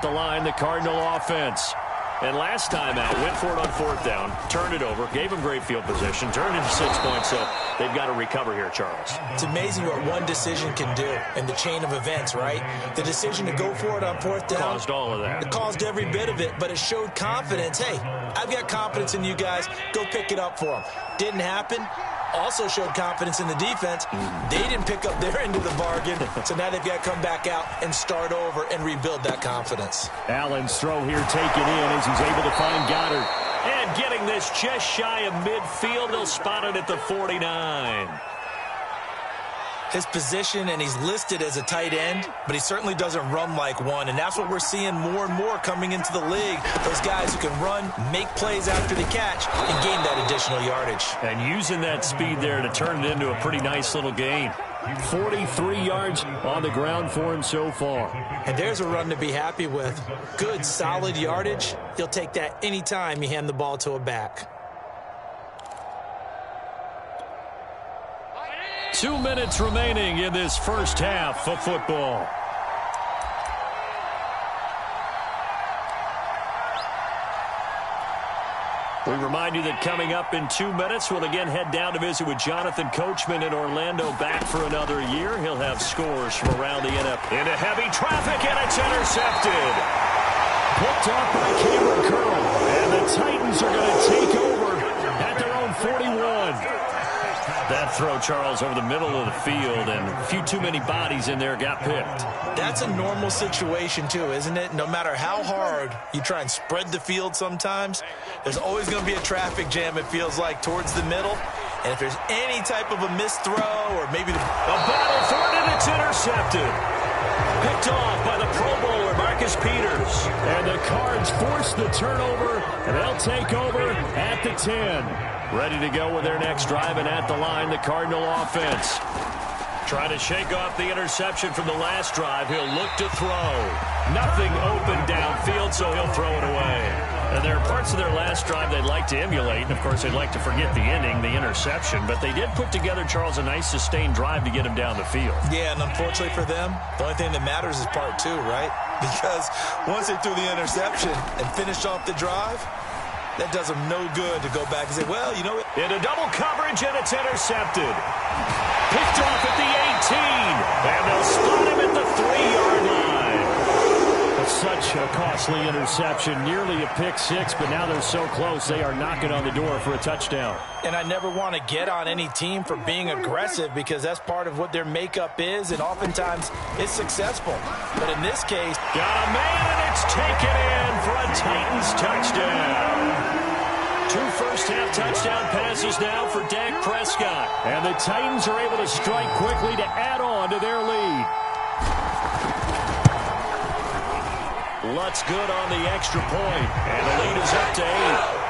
The line, the Cardinal offense. And last time out, went for it on fourth down, turned it over, gave them great field position, turned into 6 points, so they've got to recover here, Charles. It's amazing what one decision can do in the chain of events, right? The decision to go for it on fourth down. Caused all of that. It caused every bit of it, but it showed confidence. Hey, I've got confidence in you guys. Go pick it up for them. Didn't happen. Also showed confidence in the defense. They didn't pick up their end of the bargain, so now they've got to come back out and start over and rebuild that confidence. Allen's throw here taken in as he's able to find Goddard. And getting this just shy of midfield, they'll spot it at the 49. His position, and he's listed as a tight end, but he certainly doesn't run like one, and that's what we're seeing more and more coming into the league. Those guys who can run, make plays after the catch, and gain that additional yardage. And using that speed there to turn it into a pretty nice little gain. 43 yards on the ground for him so far. And there's a run to be happy with. Good, solid yardage. He'll take that anytime you hand the ball to a back. 2 minutes remaining in this first half of football. We remind you that coming up in 2 minutes, we'll again head down to visit with Jonathan Coachman in Orlando, back for another year. He'll have scores from around the NFL. Into heavy traffic, and it's intercepted. Picked off by Cameron Curl. And the Titans are going to take over at their own 41. That throw, Charles, over the middle of the field, and a few too many bodies in there got picked. That's a normal situation, too, isn't it? No matter how hard you try and spread the field sometimes, there's always going to be a traffic jam, it feels like, towards the middle. And if there's any type of a missed throw or maybe a battle for it, and it's intercepted. Picked off by the Pro Bowler, Marcus Peters. And the Cards force the turnover, and they'll take over at the 10. Ready to go with their next drive, and at the line, the Cardinal offense. Trying to shake off the interception from the last drive. He'll look to throw. Nothing open downfield, so he'll throw it away. And there are parts of their last drive they'd like to emulate, and of course they'd like to forget the inning, the interception, but they did put together, Charles, a nice sustained drive to get him down the field. Yeah, and unfortunately for them, the only thing that matters is part two, right? Because once they threw the interception and finished off the drive, that does them no good to go back and say, well, you know what? Into double coverage, and it's intercepted. Picked off at the 18, and they'll spot him at the 3-yard line. Such a costly interception, nearly a pick six, but now they're so close they are knocking on the door for a touchdown. And I never want to get on any team for being aggressive because that's part of what their makeup is, and oftentimes it's successful. But in this case, got a man, and it's taken in for a Titans touchdown. 2 first-half touchdown passes now for Dak Prescott. And the Titans are able to strike quickly to add on to their lead. Lutz good on the extra point, and the lead is up to 8.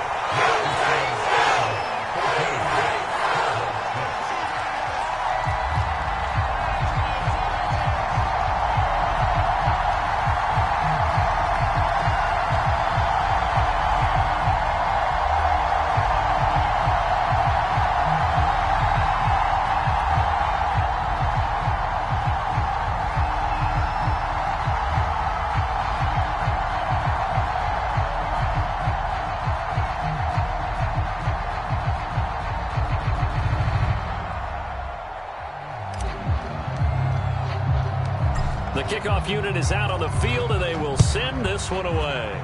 The kickoff unit is out on the field, and they will send this one away.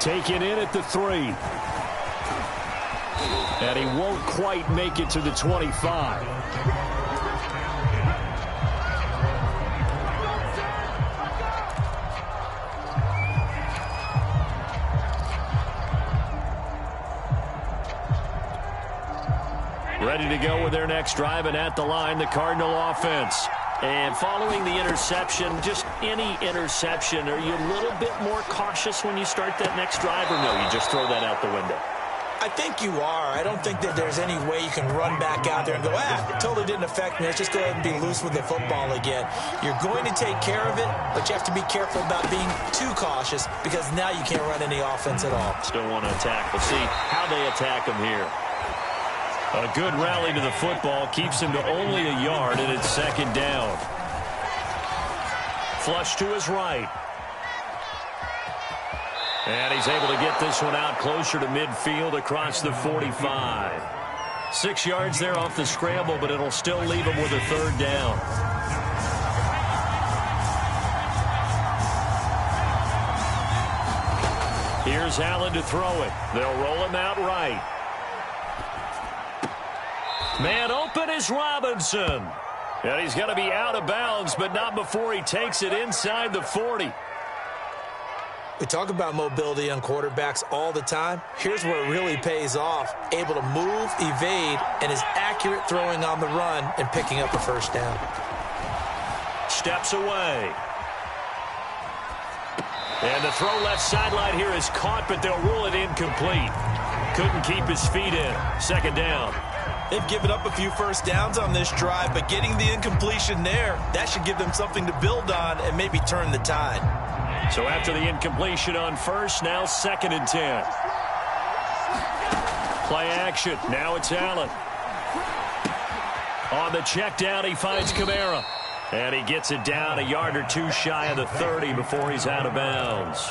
Taken in at the 3. And he won't quite make it to the 25. Ready to go with their next drive, and at the line, the Cardinal offense. And following the interception, just any interception, are you a little bit more cautious when you start that next drive, or no, you just throw that out the window? I think you are. I don't think that there's any way you can run back out there and go, it totally didn't affect me. Let's just go ahead and be loose with the football again. You're going to take care of it, but you have to be careful about being too cautious because now you can't run any offense at all. Still want to attack. We'll see how they attack them here. A good rally to the football keeps him to only a yard, and it's second down. Flush to his right. And he's able to get this one out closer to midfield across the 45. 6 yards there off the scramble, but it'll still leave him with a third down. Here's Allen to throw it. They'll roll him out right. Man open is Robinson. And he's going to be out of bounds, but not before he takes it inside the 40. We talk about mobility on quarterbacks all the time. Here's where it really pays off. Able to move, evade, and is accurate throwing on the run and picking up a first down. Steps away. And the throw left sideline here is caught, but they'll rule it incomplete. Couldn't keep his feet in. Second down. They've given up a few first downs on this drive, but getting the incompletion there, that should give them something to build on and maybe turn the tide. So after the incompletion on first, now 2nd and 10. Play action. Now it's Allen. On the check down, he finds Kamara. And he gets it down a yard or two shy of the 30 before he's out of bounds.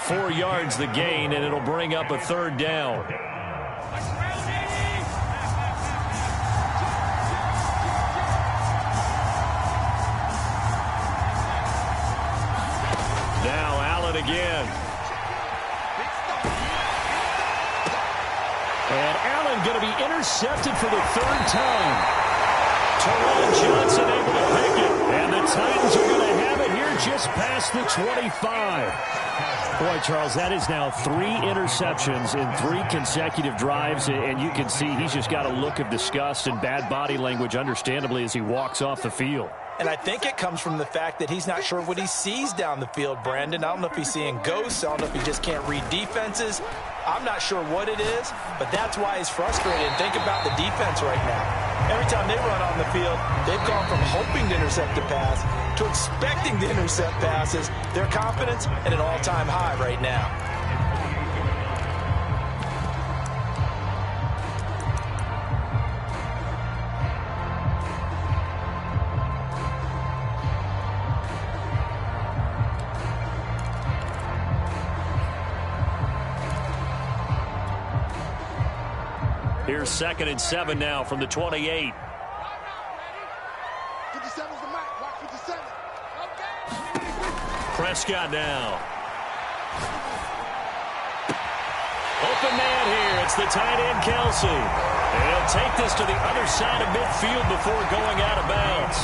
4 yards the gain, and it'll bring up a third down. Now Allen again. And Allen going to be intercepted for the 3rd time. Terrell Johnson able to pick it. And the Titans are going to have it here just past the 25. Boy, Charles, that is now 3 interceptions in 3 consecutive drives. And you can see he's just got a look of disgust and bad body language, understandably, as he walks off the field. And I think it comes from the fact that he's not sure what he sees down the field, Brandon. I don't know if he's seeing ghosts. I don't know if he just can't read defenses. I'm not sure what it is, but that's why he's frustrated. And think about the defense right now. Every time they run on the field, they've gone from hoping to intercept a pass to expecting to intercept passes. Their confidence at an all-time high right now. Here's 2nd and 7 now from the 28. 57's the mark. Watch 57. Prescott now. Open man here. It's the tight end, Kelsey. And he'll take this to the other side of midfield before going out of bounds.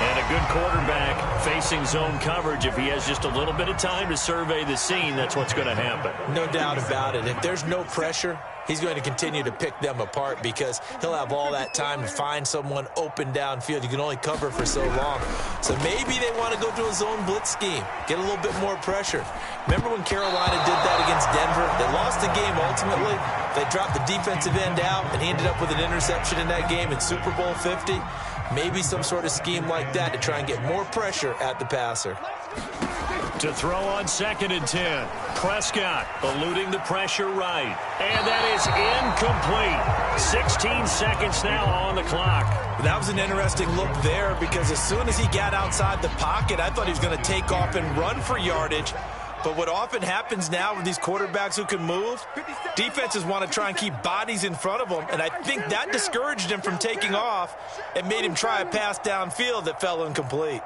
And a good quarterback facing zone coverage. If he has just a little bit of time to survey the scene, that's what's going to happen. No doubt about it. If there's no pressure, he's going to continue to pick them apart because he'll have all that time to find someone open downfield. You can only cover for so long. So maybe they want to go to a zone blitz scheme, get a little bit more pressure. Remember when Carolina did that against Denver? They lost the game ultimately. They dropped the defensive end out, and he ended up with an interception in that game in Super Bowl 50. Maybe some sort of scheme like that to try and get more pressure at the passer. To throw on 2nd and 10. Prescott eluding the pressure right. And that is incomplete. 16 seconds now on the clock. That was an interesting look there because as soon as he got outside the pocket, I thought he was going to take off and run for yardage. But what often happens now with these quarterbacks who can move, defenses want to try and keep bodies in front of them, and I think that discouraged him from taking off and made him try a pass downfield that fell incomplete.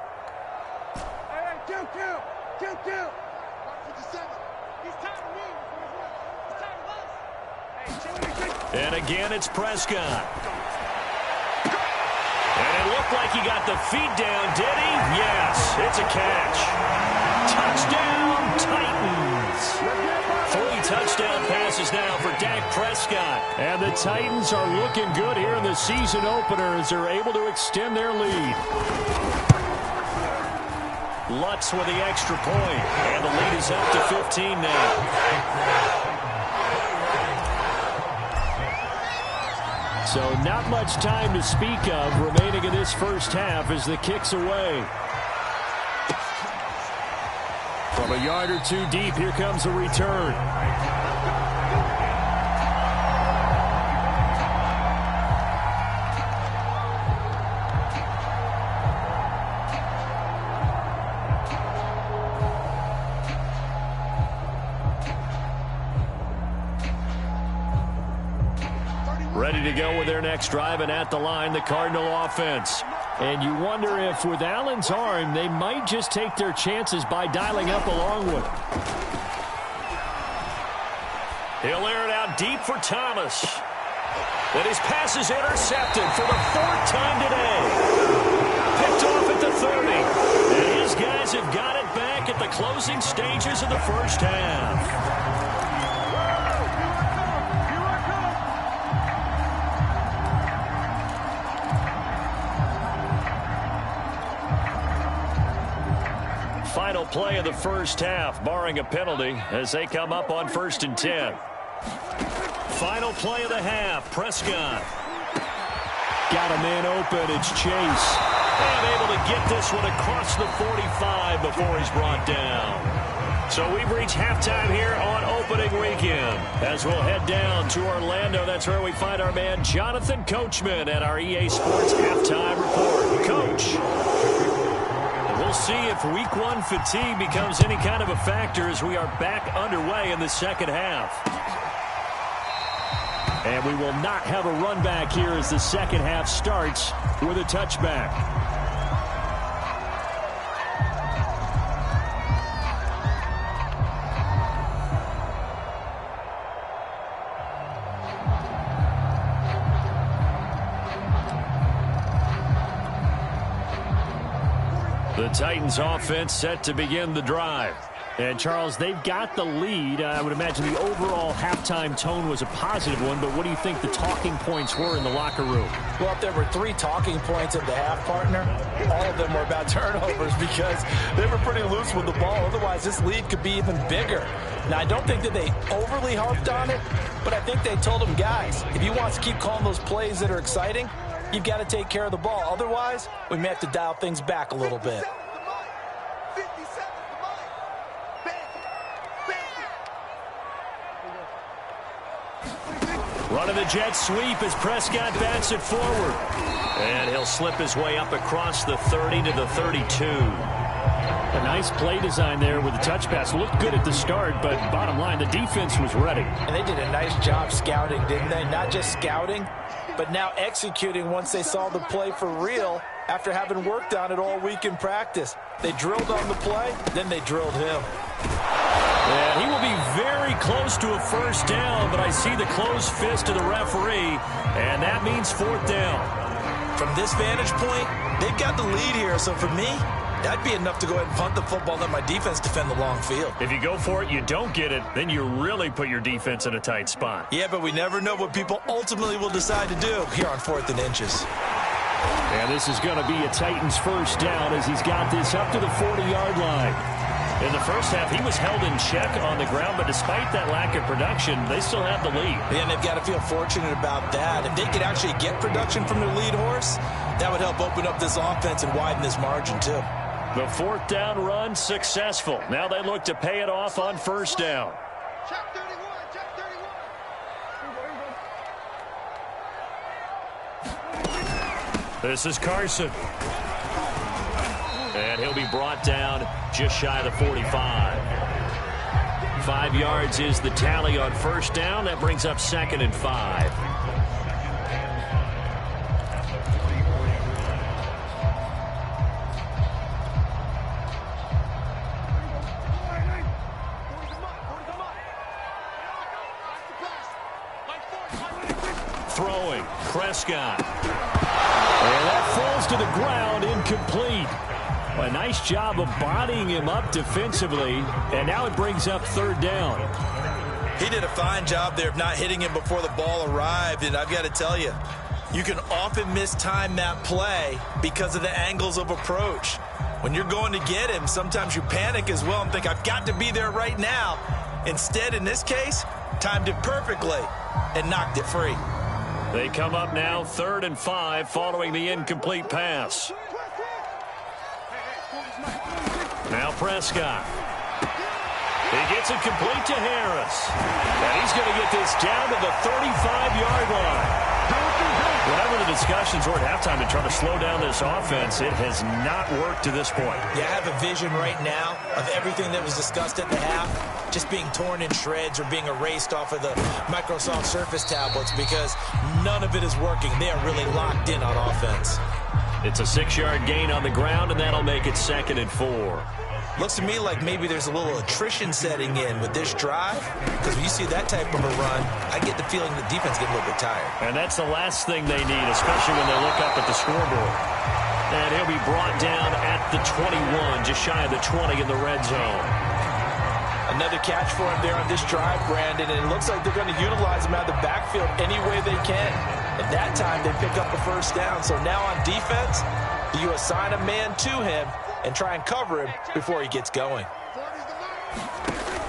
And again, it's Prescott. And it looked like he got the feet down, did he? Yes, it's a catch. Touchdown, Titans. 3 touchdown passes now for Dak Prescott. And the Titans are looking good here in the season opener as they're able to extend their lead. Lutz with the extra point. And the lead is up to 15 now. So not much time to speak of remaining in this first half as the kick's away. From a yard or two deep, here comes a return. to go with their next drive, and at the line, the Cardinal offense. And you wonder if with Allen's arm, they might just take their chances by dialing up along with him. He'll air it out deep for Thomas. And his pass is intercepted for the 4th time today. Picked off at the 30. And his guys have got it back at the closing stages of the first half. Final play of the first half, barring a penalty, as they come up on 1st and 10. Final play of the half, Prescott. Got a man open, it's Chase. And able to get this one across the 45 before he's brought down. So we've reached halftime here on opening weekend. As we'll head down to Orlando, that's where we find our man Jonathan Coachman at our EA Sports Halftime Report. Coach. We'll see if Week 1 fatigue becomes any kind of a factor as we are back underway in the second half. And we will not have a run back here as the second half starts with a touchback. The Titans offense set to begin the drive. And, Charles, they've got the lead. I would imagine the overall halftime tone was a positive one, but what do you think the talking points were in the locker room? Well, if there were 3 talking points at the half, partner, all of them were about turnovers because they were pretty loose with the ball. Otherwise, this lead could be even bigger. Now, I don't think that they overly harped on it, but I think they told them, guys, if you want to keep calling those plays that are exciting, you've got to take care of the ball. Otherwise, we may have to dial things back a little bit. Running the jet sweep as Prescott bats it forward. And he'll slip his way up across the 30 to the 32. A nice play design there with the touch pass. Looked good at the start, but bottom line, the defense was ready. And they did a nice job scouting, didn't they? Not just scouting, but now executing once they saw the play for real after having worked on it all week in practice. They drilled on the play, then they drilled him. And he will be very close to a first down, but I see the closed fist of the referee, and that means 4th down. From this vantage point, they've got the lead here, so for me, that'd be enough to go ahead and punt the football and let my defense defend the long field. If you go for it, you don't get it, then you really put your defense in a tight spot. Yeah, but we never know what people ultimately will decide to do here on 4th and inches. And this is going to be a Titans first down as he's got this up to the 40-yard line. In the first half, he was held in check on the ground, but despite that lack of production, they still have the lead. And they've got to feel fortunate about that. If they could actually get production from their lead horse, that would help open up this offense and widen this margin, too. The 4th down run successful. Now they look to pay it off on first down. Check 31, check 31. This is Carson. And he'll be brought down just shy of the 45. 5 yards is the tally on first down. That brings up 2nd and 5. Throwing, Prescott. And that falls to the ground, incomplete. A nice job of bodying him up defensively, and now it brings up 3rd down. He did a fine job there of not hitting him before the ball arrived, and I've got to tell you, you can often mistime that play because of the angles of approach. When you're going to get him, sometimes you panic as well and think, I've got to be there right now. Instead, in this case, timed it perfectly and knocked it free. They come up now 3rd and 5 following the incomplete pass. Now Prescott. He gets it complete to Harris. And he's going to get this down to the 35-yard line. Whatever the discussions were at halftime to try to slow down this offense, it has not worked to this point. Yeah, I have a vision right now of everything that was discussed at the half just being torn in shreds or being erased off of the Microsoft Surface tablets because none of it is working. They are really locked in on offense. It's a 6-yard gain on the ground, and that'll make it 2nd and 4. Looks to me like maybe there's a little attrition setting in with this drive, because when you see that type of a run, I get the feeling the defense get a little bit tired. And that's the last thing they need, especially when they look up at the scoreboard. And he'll be brought down at the 21, just shy of the 20 in the red zone. Another catch for him there on this drive, Brandon, and it looks like they're going to utilize him out of the backfield any way they can. At that time, they pick up a first down. So now on defense, you assign a man to him and try and cover him before he gets going.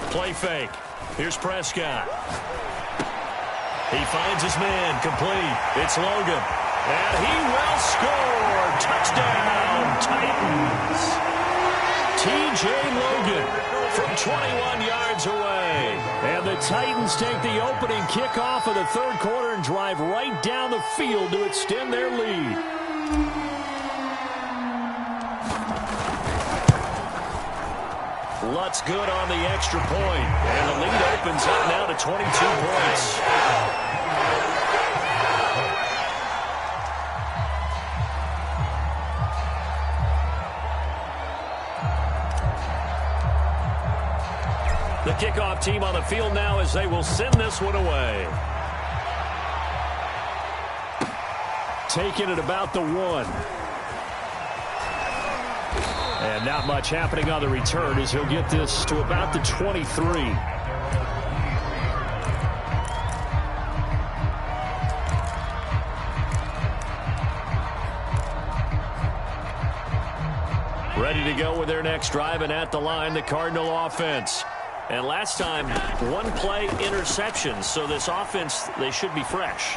Play fake. Here's Prescott. He finds his man, complete. It's Logan. And he will score. Touchdown, Titans. T.J. Logan from 21 yards away. And the Titans take the opening kickoff of the third quarter and drive right down the field to extend their lead. Lutz good on the extra point, and the lead opens up now to 22 points. The kickoff team on the field now as they will send this one away. Taking it about the 1. And not much happening on the return as he'll get this to about the 23. Ready to go with their next drive, and at the line, the Cardinal offense. And last time, one-play interceptions, so this offense, they should be fresh.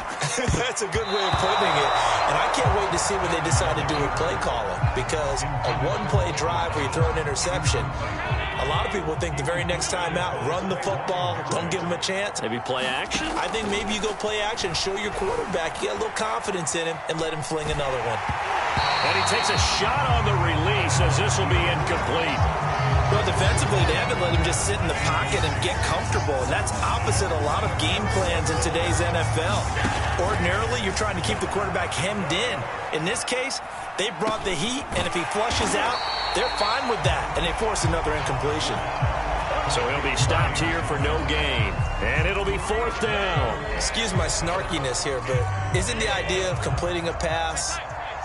That's a good way of putting it. And I can't wait to see what they decide to do with play calling, because a one-play drive where you throw an interception, a lot of people think the very next time out, run the football, don't give them a chance. Maybe play action? I think maybe you go play action, show your quarterback, you get a little confidence in him, and let him fling another one. And he takes a shot on the release as this will be incomplete. Well, defensively, they haven't let him just sit in the pocket and get comfortable. And that's opposite a lot of game plans in today's NFL. Ordinarily, you're trying to keep the quarterback hemmed in. In this case, they brought the heat, and if he flushes out, they're fine with that, and they force another incompletion. So he'll be stopped here for no gain. And it'll be 4th down. Excuse my snarkiness here, but isn't the idea of completing a pass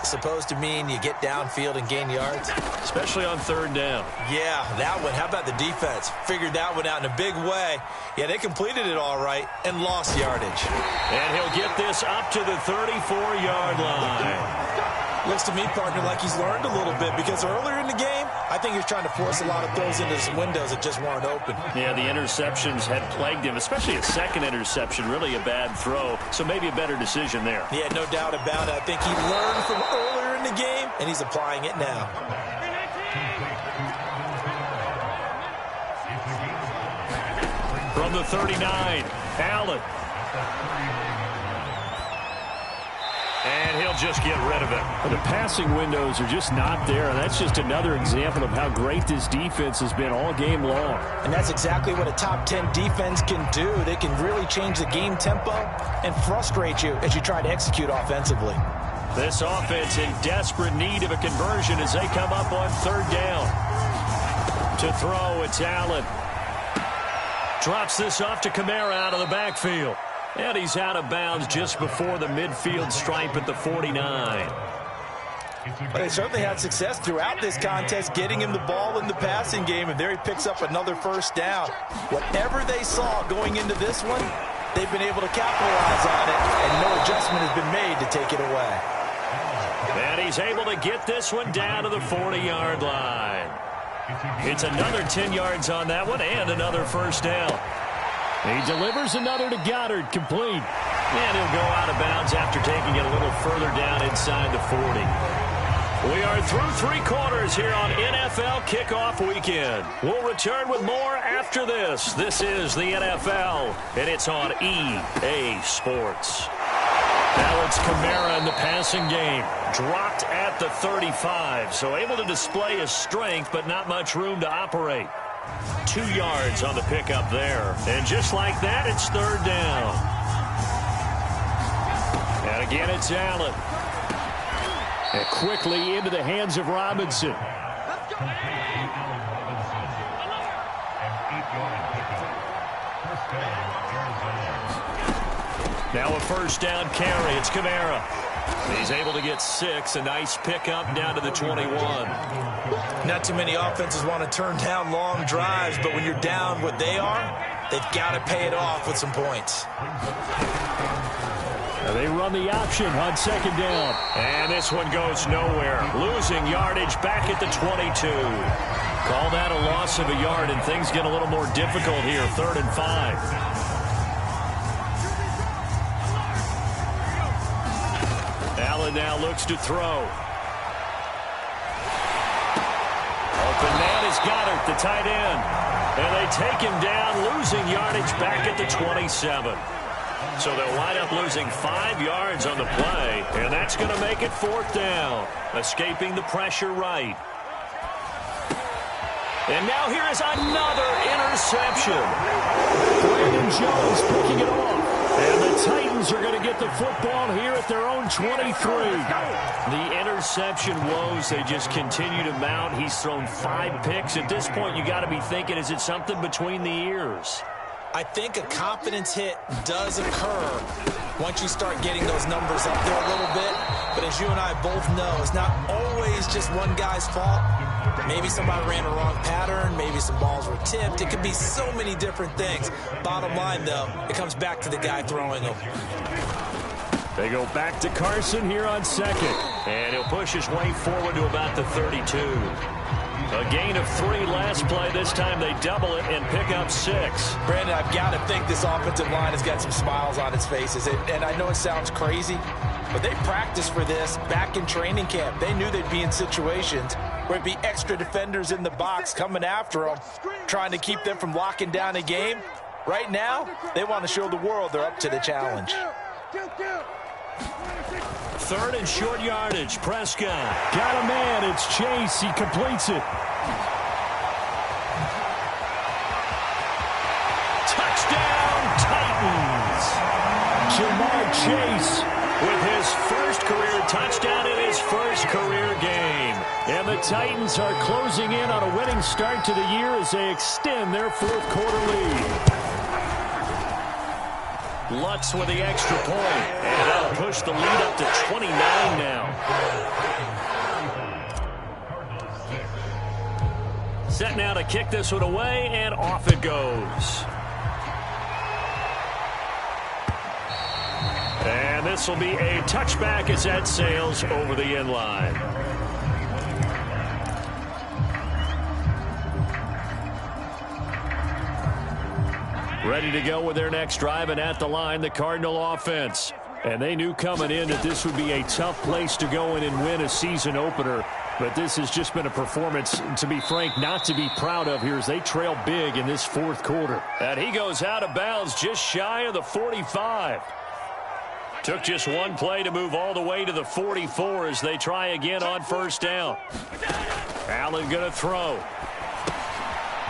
supposed to mean you get downfield and gain yards? Especially on 3rd down. Yeah, that one. How about the defense? Figured that one out in a big way. Yeah, they completed it all right and lost yardage. And he'll get this up to the 34-yard line. Looks to me, partner, like he's learned a little bit, because earlier in the game, I think he was trying to force a lot of throws into some windows that just weren't open. Yeah, the interceptions had plagued him, especially a second interception, really a bad throw. So maybe a better decision there. Yeah, no doubt about it. I think he learned from earlier in the game, and he's applying it now. From the 39, Allen. And he'll just get rid of it. The passing windows are just not there, and that's just another example of how great this defense has been all game long. And that's exactly what a top 10 defense can do. They can really change the game tempo and frustrate you as you try to execute offensively. This offense in desperate need of a conversion as they come up on 3rd down. To throw, it's Allen. Drops this off to Kamara out of the backfield. And he's out of bounds just before the midfield stripe at the 49. But they certainly had success throughout this contest, getting him the ball in the passing game, and there he picks up another first down. Whatever they saw going into this one, they've been able to capitalize on it, and no adjustment has been made to take it away. And he's able to get this one down to the 40-yard line. It's another 10 yards on that one and another first down. He delivers another to Goddard, complete. And he'll go out of bounds after taking it a little further down inside the 40. We are through 3 quarters here on NFL Kickoff Weekend. We'll return with more after this. This is the NFL, and it's on EA Sports. Now it's Kamara in the passing game. Dropped at the 35, so able to display his strength, but not much room to operate. 2 yards on the pickup there. And just like that, it's third down. And again, it's Allen. And quickly into the hands of Robinson. Now a first down carry. It's Kamara. He's able to get 6. A nice pickup down to the 21. Not too many offenses want to turn down long drives, but when you're down what they are, they've got to pay it off with some points. Now they run the option on second down. And this one goes nowhere. Losing yardage back at the 22. Call that a loss of a yard, and things get a little more difficult here. 3rd and 5. Allen now looks to throw. Open man is Goddard, the tight end. And they take him down, losing yardage back at the 27. So they'll wind up losing 5 yards on the play, and that's going to make it 4th down. Escaping the pressure right. And now here is another interception. Brandon Jones picking it off. And the Titans are going to get the football here at their own 23. The interception woes, they just continue to mount. He's thrown 5 picks. At this point, you got to be thinking, is it something between the ears? I think a confidence hit does occur once you start getting those numbers up there a little bit. But as you and I both know, it's not always just one guy's fault. Maybe somebody ran a wrong pattern. Maybe some balls were tipped. It could be so many different things. Bottom line, though, it comes back to the guy throwing them. They go back to Carson here on second. And he'll push his way forward to about the 32. A gain of 3 last play. This time they double it and pick up 6. Brandon, I've got to think this offensive line has got some smiles on its faces. And I know it sounds crazy, but they practiced for this back in training camp. They knew they'd be in situations where it'd be extra defenders in the box coming after them, trying to keep them from locking down a game. Right now, they want to show the world they're up to the challenge. 3rd and short yardage. Prescott got a man. It's Chase. He completes it. Touchdown, Titans. Jamar Chase with his first career touchdown in his first career game. And the Titans are closing in on a winning start to the year as they extend their 4th quarter lead. Lutz with the extra point, and that'll push the lead up to 29 now. Set now to kick this one away, and off it goes. And this will be a touchback as that sails over the end line. Ready to go with their next drive, and at the line, the Cardinal offense. And they knew coming in that this would be a tough place to go in and win a season opener. But this has just been a performance, to be frank, not to be proud of here as they trail big in this 4th quarter. And he goes out of bounds just shy of the 45. Took just one play to move all the way to the 44 as they try again on first down. Allen going to throw.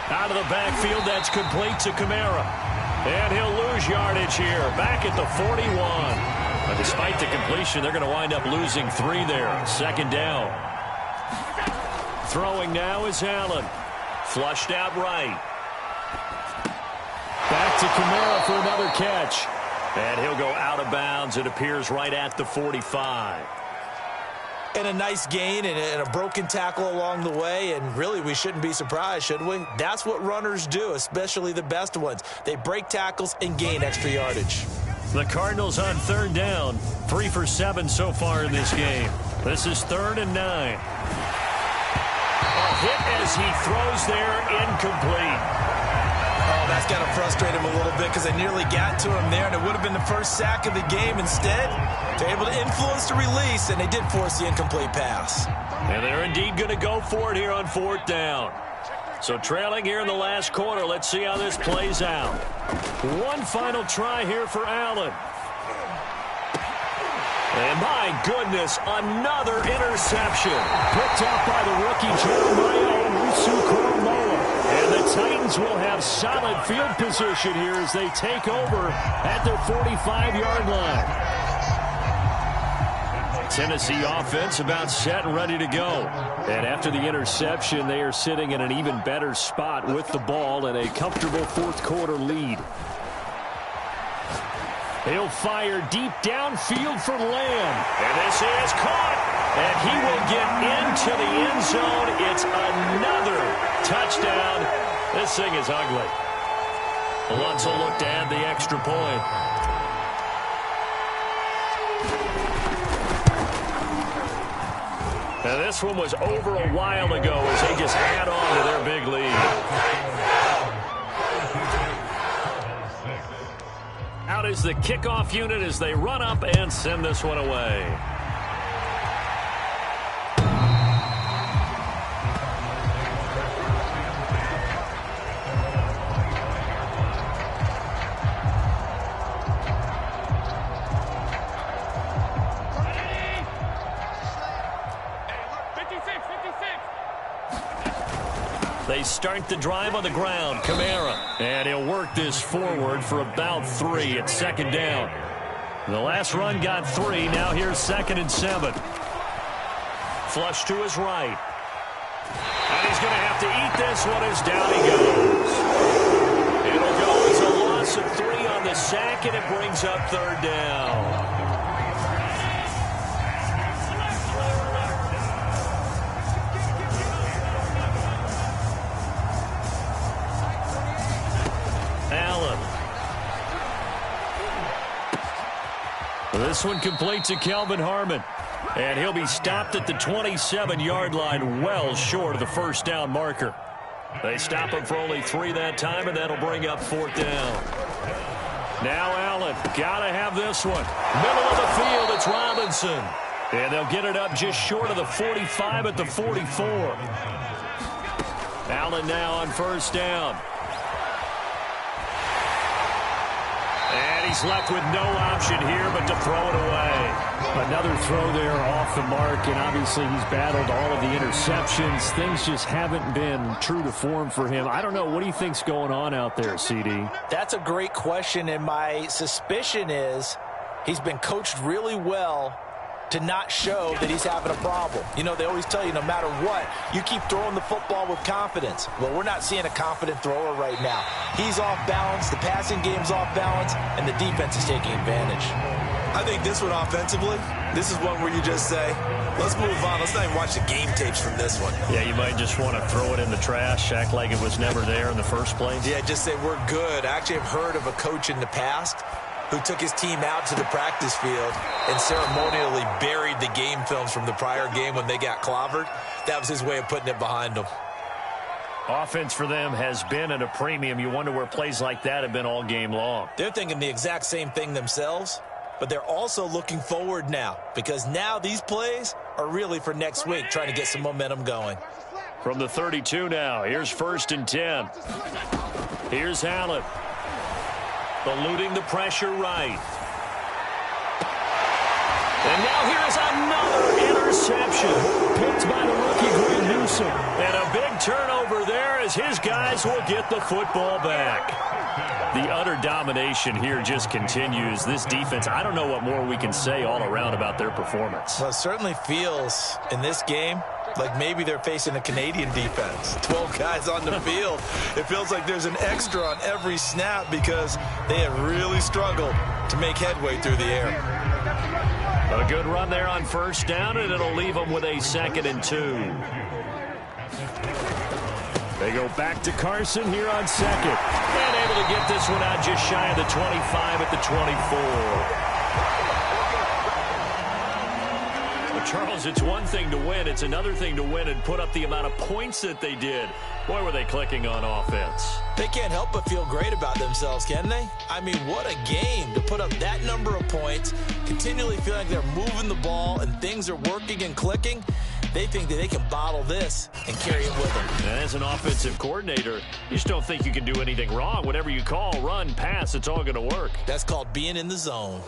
Out of the backfield, that's complete to Kamara. And he'll lose yardage here, back at the 41. But despite the completion, they're going to wind up losing 3 there. 2nd down. Throwing now is Allen. Flushed out right. Back to Kamara for another catch. And he'll go out of bounds. It appears right at the 45. And a nice gain and a broken tackle along the way. And really, we shouldn't be surprised, should we? That's what runners do, especially the best ones. They break tackles and gain extra yardage. The Cardinals on 3rd down. 3 for 7 so far in this game. This is 3rd and 9. A hit as he throws there, incomplete. Oh, that's got to frustrate him a little bit because they nearly got to him there, and it would have been the first sack of the game. Instead, they're able to influence the release, and they did force the incomplete pass. And they're indeed going to go for it here on 4th down. So trailing here in the last quarter, let's see how this plays out. One final try here for Allen. And my goodness, another interception. Picked off by the rookie Jeremiah Owusu-Koramoah. And the Titans will have solid field position here as they take over at their 45-yard line. Tennessee offense about set and ready to go. And after the interception, they are sitting in an even better spot with the ball and a comfortable fourth-quarter lead. He'll fire deep downfield for Lamb. And this is caught. And he will get into the end zone. It's another touchdown. This thing is ugly. Lutz will look to add the extra point. Now this one was over a while ago as they just add on to their big lead. Out is the kickoff unit as they run up and send this one away. They start the drive on the ground. Kamara. And he'll work this forward for about 3. It's second down. The last run got 3. Now here's 2nd and 7. Flush to his right. And he's going to have to eat this one as down he goes. It'll go as a loss of 3 on the sack, and it brings up 3rd down. This one complete to Kelvin Harmon. And he'll be stopped at the 27-yard line, well short of the first down marker. They stop him for only 3 that time, and that'll bring up 4th down. Now Allen, gotta have this one. Middle of the field, it's Robinson. And they'll get it up just short of the 45 at the 44. Allen now on first down. And he's left with no option here but to throw it away. Another throw there off the mark, and obviously he's battled all of the interceptions. Things just haven't been true to form for him. I don't know. What do you think's going on out there, CD? That's a great question, and my suspicion is he's been coached really well to not show that he's having a problem. You know, they always tell you no matter what, you keep throwing the football with confidence. Well, we're not seeing a confident thrower right now. He's off balance, the passing game's off balance, and the defense is taking advantage. I think this one offensively, this is one where you just say, let's move on. Let's not even watch the game tapes from this one. Yeah, you might just want to throw it in the trash, act like it was never there in the first place. Yeah, just say we're good. I actually have heard of a coach in the past who took his team out to the practice field and ceremonially buried the game films from the prior game when they got clobbered. That was his way of putting it behind them. Offense for them has been at a premium. You wonder where plays like that have been all game long. They're thinking the exact same thing themselves, but they're also looking forward now because now these plays are really for next week, trying to get some momentum going. From the 32 now, here's 1st and 10. Here's Allen. Eluding the pressure right. And now here's another interception. Picked by the rookie, Greg Newsome. And a big turnover there as his guys will get the football back. The utter domination here just continues. This defense, I don't know what more we can say all around about their performance. Well, it certainly feels in this game like maybe they're facing a Canadian defense. 12 guys on the field. It feels like there's an extra on every snap because they have really struggled to make headway through the air. A good run there on first down, and it'll leave them with a 2nd and 2. They go back to Carson here on 2nd. And able to get this one out just shy of the 25 at the 24. Charles, it's one thing to win. It's another thing to win and put up the amount of points that they did. Boy, were they clicking on offense. They can't help but feel great about themselves, can they? I mean, what a game to put up that number of points, continually feeling like they're moving the ball and things are working and clicking. They think that they can bottle this and carry it with them. And as an offensive coordinator, you just don't think you can do anything wrong. Whatever you call, run, pass, it's all going to work. That's called being in the zone.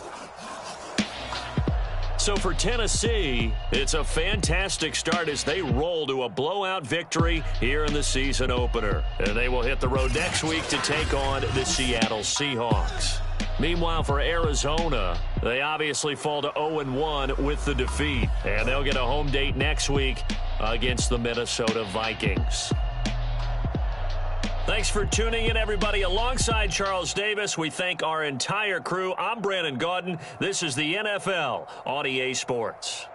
So for Tennessee, it's a fantastic start as they roll to a blowout victory here in the season opener. And they will hit the road next week to take on the Seattle Seahawks. Meanwhile, for Arizona, they obviously fall to 0-1 with the defeat. And they'll get a home date next week against the Minnesota Vikings. Thanks for tuning in, everybody. Alongside Charles Davis, we thank our entire crew. I'm Brandon Gaudin. This is the NFL on EA Sports.